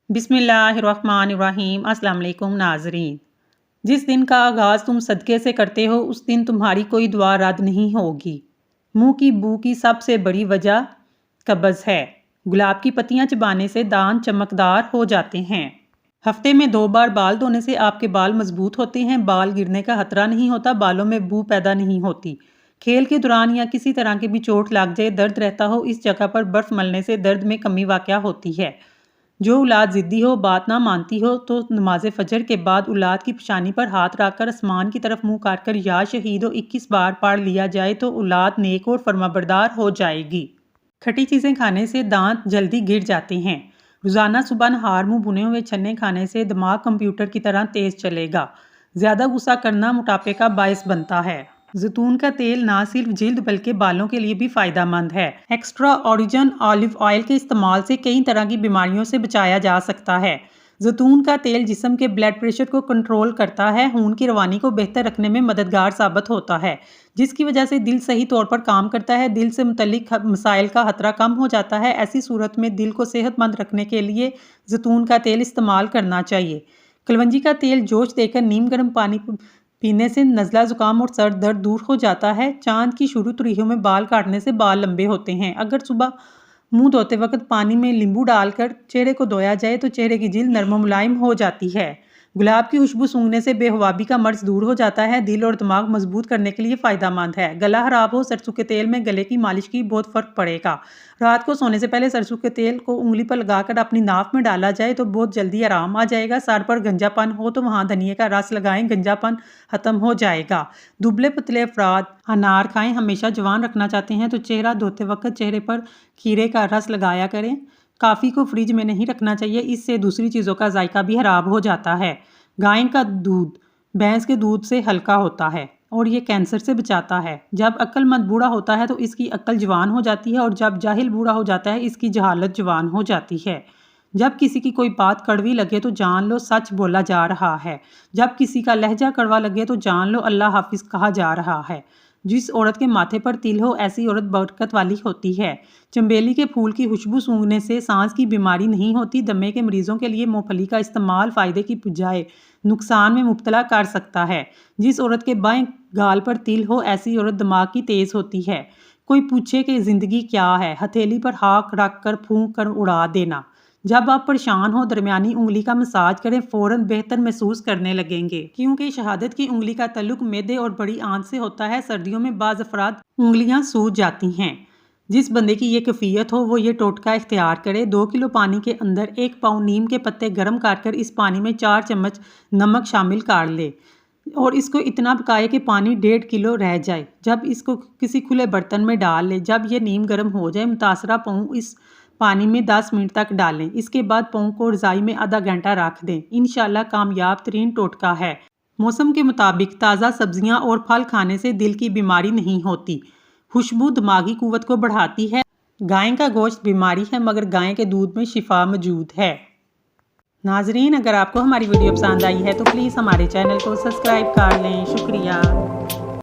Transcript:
बिस्मिल्लाहिर्रहमानिर्रहीम। अस्सलाम वालेकुम नाज़रीन। जिस दिन का आगाज़ तुम सदक़े से करते हो उस दिन तुम्हारी कोई दुआ रद्द नहीं होगी। मुंह की बू की सबसे बड़ी वजह कब्ज़ है। गुलाब की पत्तियां चबाने से दांत चमकदार हो जाते हैं। हफ्ते में 2 बार बाल धोने से आपके बाल मजबूत होते हैं, बाल गिरने का खतरा नहीं होता, बालों में बू पैदा नहीं होती। खेल के दौरान या किसी तरह की भी चोट लग जाए, दर्द रहता हो, इस जगह पर बर्फ मलने से दर्द में कमी वाक़या होती है। जो औलाद ज़िद्दी हो, बात ना मानती हो, तो नमाज फजर के बाद औलाद की पेशानी पर हाथ रखकर आसमान की तरफ मुंह काटकर या शहीदो 21 बार पढ़ लिया जाए तो औलाद नेक और फरमाबरदार हो जाएगी। खट्टी चीज़ें खाने से दांत जल्दी गिर जाते हैं। रोज़ाना सुबह नहार मुंह भुने हुए चने खाने से दिमाग कंप्यूटर की तरह तेज चलेगा। ज़्यादा गुस्सा करना मोटापे का बायस बनता है। जैतून का तेल ना सिर्फ जिल्द बल्कि बालों के लिए भी फायदेमंद है। एक्स्ट्रा ऑरिजिन ऑलिव ऑयल के इस्तेमाल से कई तरह की बीमारियों से बचाया जा सकता है। जैतून का तेल जिस्म के ब्लड प्रेशर को कंट्रोल करता है, खून की रवानी को बेहतर रखने में मददगार साबित होता है, जिसकी वजह से दिल सही तौर पर काम करता है। दिल से मुतल्लिक मसाइल का खतरा कम हो जाता है। ऐसी सूरत में दिल को सेहतमंद रखने के लिए जैतून का तेल इस्तेमाल करना चाहिए। कलवंजी का तेल जोश देकर नीम गर्म पानी पीने से नज़ला जुकाम और सर दर्द दूर हो जाता है। चांद की शुरू तुरीखों में बाल काटने से बाल लंबे होते हैं। अगर सुबह मुंह धोते वक्त पानी में नींबू डालकर चेहरे को धोया जाए तो चेहरे की जिल्द नरम मुलायम हो जाती है। गुलाब की खुशबू सूंघने से बेहवाबी का मर्ज दूर हो जाता है। दिल और दिमाग मजबूत करने के लिए फ़ायदेमंद है। गला खराब हो, सरसों के तेल में गले की मालिश की बहुत फ़र्क पड़ेगा। रात को सोने से पहले सरसों के तेल को उंगली पर लगाकर अपनी नाक में डाला जाए तो बहुत जल्दी आराम आ जाएगा। सर पर गंजापन हो तो वहाँ धनिया का रस लगाएं, गंजापन ख़त्म हो जाएगा। दुबले पतले अफराद अनार खाएं। हमेशा जवान रखना चाहते हैं तो चेहरा धोते वक्त चेहरे पर खीरे का रस लगाया करें। काफ़ी को फ्रिज में नहीं रखना चाहिए, इससे दूसरी चीज़ों का जायका भी खराब हो जाता है। गाय का दूध भैंस के दूध से हल्का होता है और ये कैंसर से बचाता है। जब अक्लमंद बूढ़ा होता है तो इसकी अक्ल जवान हो जाती है और जब जाहिल बूढ़ा हो जाता है इसकी जहालत जवान हो जाती है। जब किसी की कोई बात कड़वी लगे तो जान लो सच बोला जा रहा है। जब किसी का लहजा कड़वा लगे तो जान लो अल्लाह हाफिज कहा जा रहा है। जिस औरत के माथे पर तिल हो ऐसी औरत बरकत वाली होती है। चंबेली के फूल की खुशबू सूंघने से सांस की बीमारी नहीं होती। दमे के मरीजों के लिए मूंगफली का इस्तेमाल फायदे की बजाय नुकसान में मुब्तला कर सकता है। जिस औरत के बाएं गाल पर तिल हो ऐसी औरत दिमाग की तेज होती है। कोई पूछे कि जिंदगी क्या है, हथेली पर हाथ रख कर फूंक कर उड़ा देना। जब आप परेशान हो दरमियानी उंगली का मसाज करें, फौरन बेहतर महसूस करने लगेंगे, क्योंकि शहादत की उंगली का ताल्लुक मैदे और बड़ी आंत से होता है। सर्दियों में बाज़ अफराद उंगलियां सूज जाती हैं। जिस बंदे की ये कैफियत हो वो ये टोटका इख्तियार करे। 2 किलो पानी के अंदर 1 पाव नीम के पत्ते गर्म कर इस पानी में 4 चम्मच नमक शामिल कर ले और इसको इतना पकाए कि पानी 1.5 किलो रह जाए। जब इसको किसी खुले बर्तन में डाल ले, जब ये नीम गर्म हो जाए, मुतासरा पाँव इस पानी में 10 मिनट तक डालें। इसके बाद पाँव को रज़ाई में आधा घंटा रख दें। इंशाल्लाह कामयाब तरीन टोटका है। मौसम के मुताबिक ताज़ा सब्जियां और फल खाने से दिल की बीमारी नहीं होती। खुशबू दिमागी कुव्वत को बढ़ाती है। गाय का गोश्त बीमारी है मगर गाय के दूध में शिफा मौजूद है। नाजरीन, अगर आपको हमारी वीडियो पसंद आई है तो प्लीज़ हमारे चैनल को सब्सक्राइब कर लें। शुक्रिया।